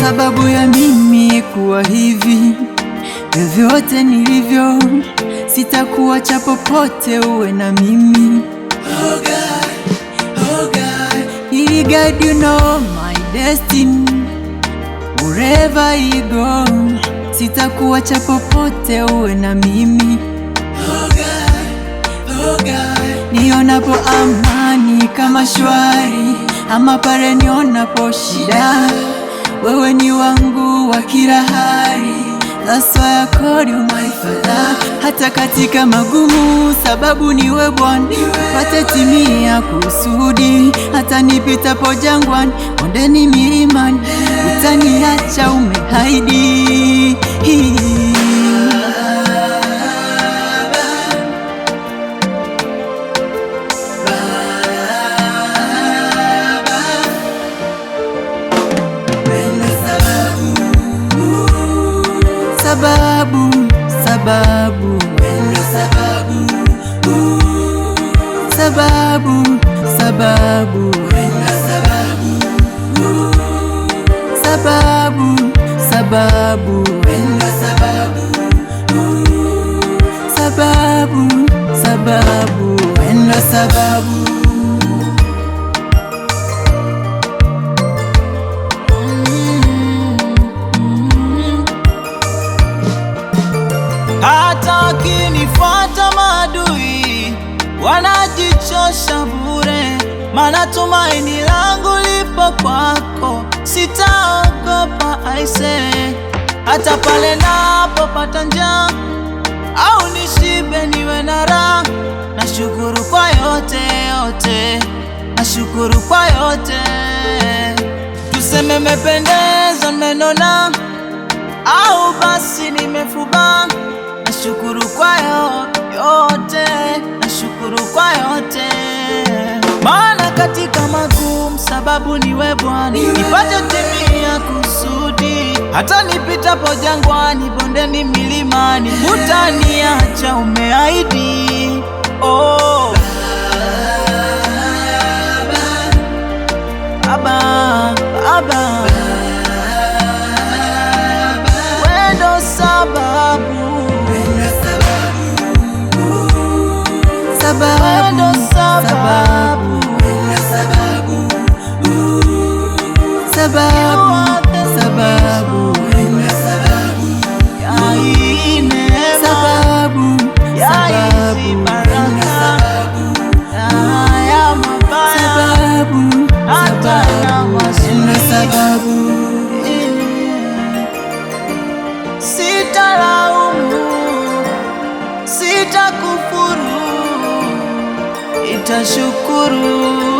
sababu ya mimi kuwa hivi. Vyovyote nilivyo, sitakuacha popote, uwe na mimi. Oh God, oh God, God, you know my destiny. Wherever you go, sitakuacha popote, uwe na mimi. Oh God, oh God, nionapo amani kama shwari, ama pale nionapo shida, wewe ni wangu wa kila hali. That's why I call you my father. Hata katika magumu, sababu niwe Bwana, pate timia kusudi. Hata nipitapo jangwani, bondeni, milimani, utaniacha umeahidi. Sababu, sababu, sababu, sababu, sababu, sababu, sababu, sababu, sababu, wenda sababu. Hata wakinifuata maadui, wanajichosha bure, maana tumaini langu lipo kwako. Sitaogopa aise, hata pale napopata njaa au nishibe niwe na raha. Nashukuru kwa yote yote, nashukuru kwa yote. Tuseme mependeza, nimenona au basi nimefuba. Nashukuru kwa yote, nashukuru kwa yote. Maana katika magumu, sababu niwe Bwana, nipate timia kusudi. Hata nipitapo jangwani, bondeni, milimani, hutaniacha umeahidi. Oh Baba, Baba, wendo sababu, Sababu, sababu, sababu, sababu, ya hii neema, sababu, ya hizi baraka, ya mabaya, sababu, hata na mazuri. sababu, Sitalaumu, sitakufuru, itashukuru.